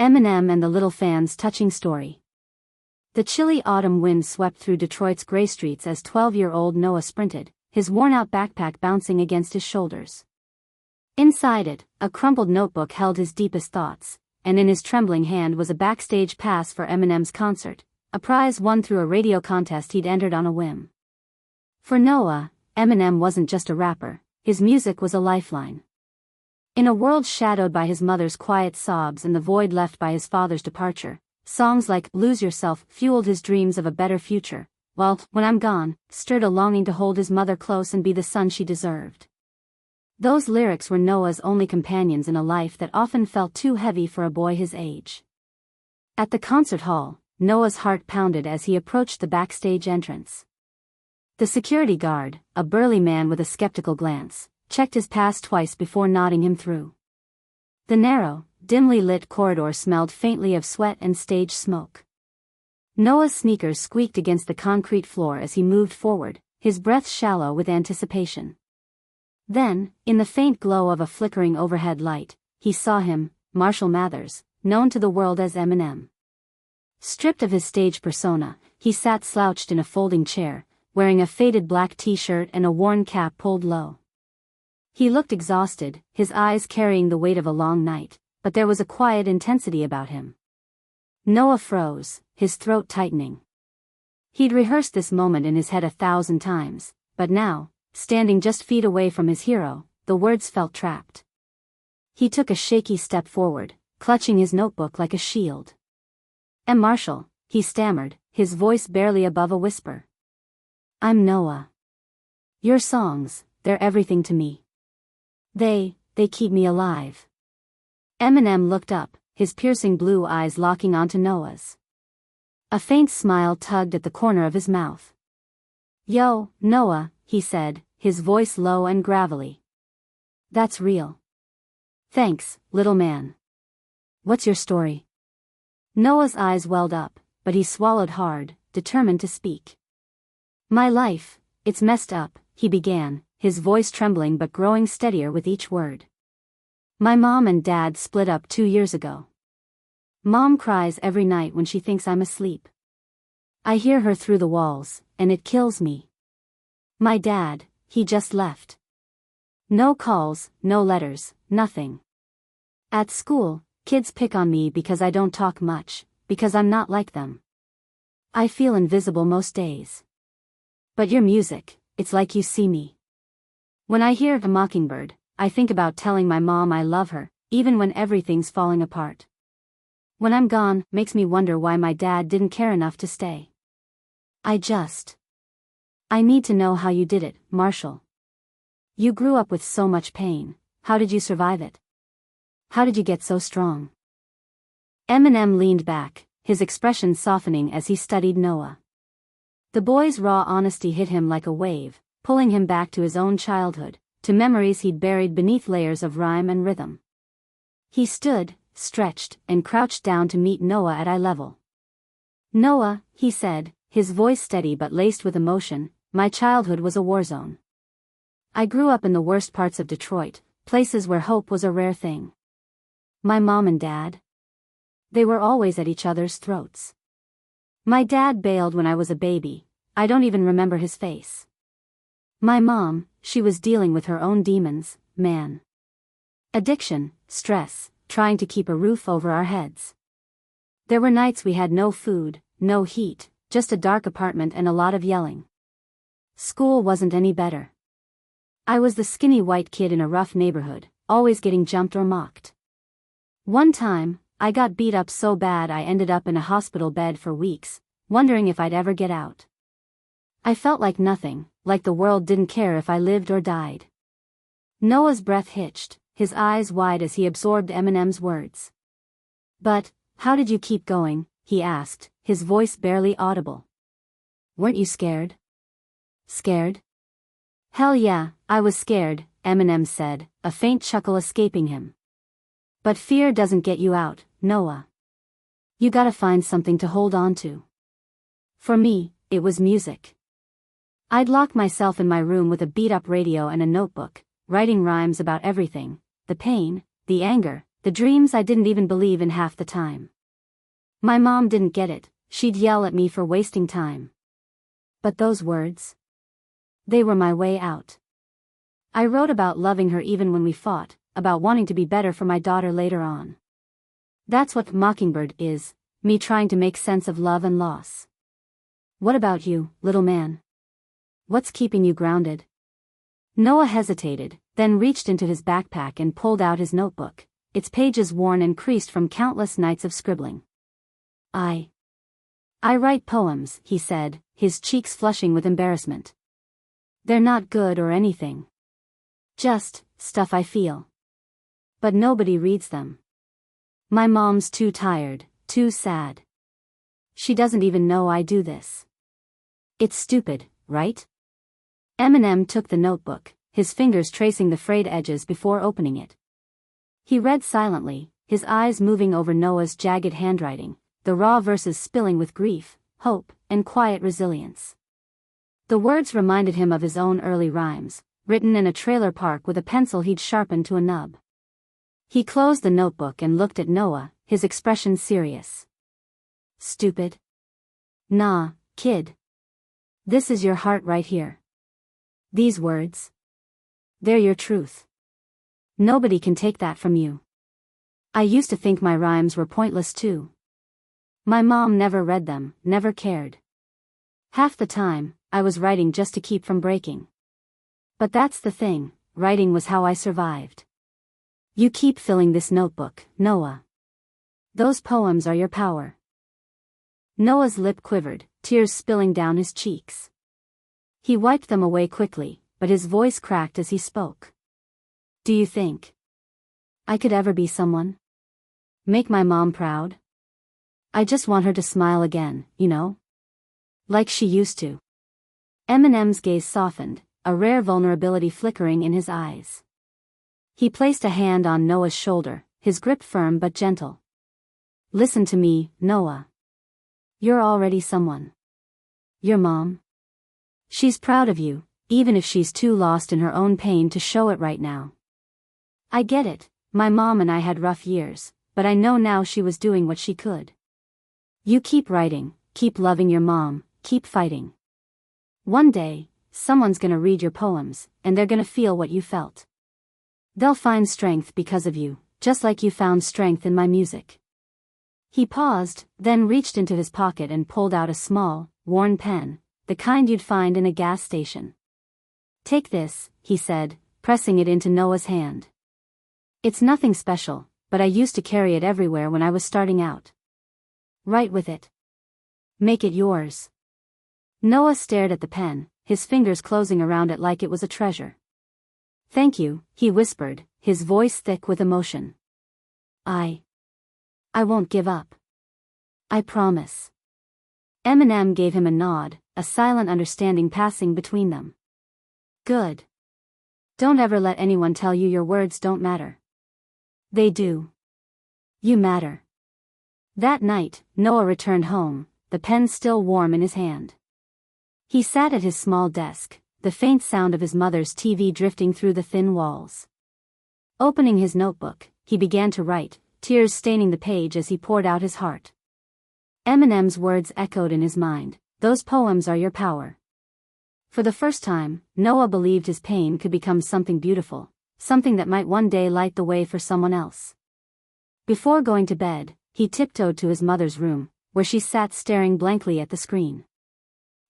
Eminem and the Little Fans' touching story. The chilly autumn wind swept through Detroit's gray streets as 12-year-old Noah sprinted, his worn-out backpack bouncing against his shoulders. Inside it, a crumpled notebook held his deepest thoughts, and in his trembling hand was a backstage pass for Eminem's concert, a prize won through a radio contest he'd entered on a whim. For Noah, Eminem wasn't just a rapper, his music was a lifeline. In a world shadowed by his mother's quiet sobs and the void left by his father's departure, songs like Lose Yourself fueled his dreams of a better future, while When I'm Gone stirred a longing to hold his mother close and be the son she deserved. Those lyrics were Noah's only companions in a life that often felt too heavy for a boy his age. At the concert hall, Noah's heart pounded as he approached the backstage entrance. The security guard, a burly man with a skeptical glance, checked his pass twice before nodding him through. The narrow, dimly lit corridor smelled faintly of sweat and stage smoke. Noah's sneakers squeaked against the concrete floor as he moved forward, his breath shallow with anticipation. Then, in the faint glow of a flickering overhead light, he saw him, Marshall Mathers, known to the world as Eminem. Stripped of his stage persona, he sat slouched in a folding chair, wearing a faded black t-shirt and a worn cap pulled low. He looked exhausted, his eyes carrying the weight of a long night, but there was a quiet intensity about him. Noah froze, his throat tightening. He'd rehearsed this moment in his head 1,000 times, but now, standing just feet away from his hero, the words felt trapped. He took a shaky step forward, clutching his notebook like a shield. Marshall, he stammered, his voice barely above a whisper. I'm Noah. Your songs, they're everything to me. They keep me alive. Eminem looked up, his piercing blue eyes locking onto Noah's. A faint smile tugged at the corner of his mouth. Yo, Noah, he said, his voice low and gravelly. That's real. Thanks, little man. What's your story? Noah's eyes welled up, but he swallowed hard, determined to speak. My life, it's messed up, he began, his voice trembling but growing steadier with each word. My mom and dad split up 2 years ago. Mom cries every night when she thinks I'm asleep. I hear her through the walls, and it kills me. My dad, he just left. No calls, no letters, nothing. At school, kids pick on me because I don't talk much, because I'm not like them. I feel invisible most days. But your music, it's like you see me. When I hear A Mockingbird, I think about telling my mom I love her, even when everything's falling apart. When I'm gone, makes me wonder why my dad didn't care enough to stay. I need to know how you did it, Marshall. You grew up with so much pain, how did you survive it? How did you get so strong? Eminem leaned back, his expression softening as he studied Noah. The boy's raw honesty hit him like a wave, pulling him back to his own childhood, to memories he'd buried beneath layers of rhyme and rhythm. He stood, stretched, and crouched down to meet Noah at eye level. Noah, he said, his voice steady but laced with emotion, my childhood was a war zone. I grew up in the worst parts of Detroit, places where hope was a rare thing. My mom and dad? They were always at each other's throats. My dad bailed when I was a baby, I don't even remember his face. My mom, she was dealing with her own demons, man. Addiction, stress, trying to keep a roof over our heads. There were nights we had no food, no heat, just a dark apartment and a lot of yelling. School wasn't any better. I was the skinny white kid in a rough neighborhood, always getting jumped or mocked. One time, I got beat up so bad I ended up in a hospital bed for weeks, wondering if I'd ever get out. I felt like nothing, like the world didn't care if I lived or died. Noah's breath hitched, his eyes wide as he absorbed Eminem's words. But, how did you keep going? He asked, his voice barely audible. Weren't you scared? Scared? Hell yeah, I was scared, Eminem said, a faint chuckle escaping him. But fear doesn't get you out, Noah. You gotta find something to hold on to. For me, it was music. I'd lock myself in my room with a beat-up radio and a notebook, writing rhymes about everything, the pain, the anger, the dreams I didn't even believe in half the time. My mom didn't get it, she'd yell at me for wasting time. But those words? They were my way out. I wrote about loving her even when we fought, about wanting to be better for my daughter later on. That's what Mockingbird is, me trying to make sense of love and loss. What about you, little man? What's keeping you grounded? Noah hesitated, then reached into his backpack and pulled out his notebook, its pages worn and creased from countless nights of scribbling. I write poems, he said, his cheeks flushing with embarrassment. They're not good or anything. Just stuff I feel. But nobody reads them. My mom's too tired, too sad. She doesn't even know I do this. It's stupid, right? Eminem took the notebook, his fingers tracing the frayed edges before opening it. He read silently, his eyes moving over Noah's jagged handwriting, the raw verses spilling with grief, hope, and quiet resilience. The words reminded him of his own early rhymes, written in a trailer park with a pencil he'd sharpened to a nub. He closed the notebook and looked at Noah, his expression serious. Stupid? Nah, kid. This is your heart right here. These words? They're your truth. Nobody can take that from you. I used to think my rhymes were pointless too. My mom never read them, never cared. Half the time, I was writing just to keep from breaking. But that's the thing, writing was how I survived. You keep filling this notebook, Noah. Those poems are your power. Noah's lip quivered, tears spilling down his cheeks. He wiped them away quickly, but his voice cracked as he spoke. Do you think I could ever be someone? Make my mom proud? I just want her to smile again, you know? Like she used to. Eminem's gaze softened, a rare vulnerability flickering in his eyes. He placed a hand on Noah's shoulder, his grip firm but gentle. Listen to me, Noah. You're already someone. Your mom. She's proud of you, even if she's too lost in her own pain to show it right now. I get it, my mom and I had rough years, but I know now she was doing what she could. You keep writing, keep loving your mom, keep fighting. One day, someone's gonna read your poems, and they're gonna feel what you felt. They'll find strength because of you, just like you found strength in my music. He paused, then reached into his pocket and pulled out a small, worn pen, the kind you'd find in a gas station. Take this, he said, pressing it into Noah's hand. It's nothing special, but I used to carry it everywhere when I was starting out. Write with it. Make it yours. Noah stared at the pen, his fingers closing around it like it was a treasure. Thank you, he whispered, his voice thick with emotion. I won't give up. I promise. Eminem gave him a nod, a silent understanding passing between them. Good. Don't ever let anyone tell you your words don't matter. They do. You matter. That night, Noah returned home, the pen still warm in his hand. He sat at his small desk, the faint sound of his mother's TV drifting through the thin walls. Opening his notebook, he began to write, tears staining the page as he poured out his heart. Eminem's words echoed in his mind, those poems are your power. For the first time, Noah believed his pain could become something beautiful, something that might one day light the way for someone else. Before going to bed, he tiptoed to his mother's room, where she sat staring blankly at the screen.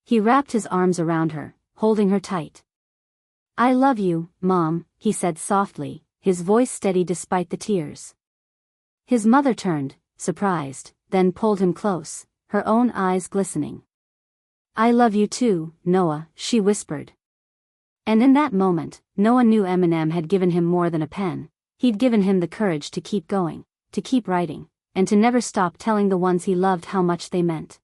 He wrapped his arms around her, holding her tight. I love you, Mom, he said softly, his voice steady despite the tears. His mother turned, surprised, then pulled him close, her own eyes glistening. I love you too, Noah, she whispered. And in that moment, Noah knew Eminem had given him more than a pen, he'd given him the courage to keep going, to keep writing, and to never stop telling the ones he loved how much they meant.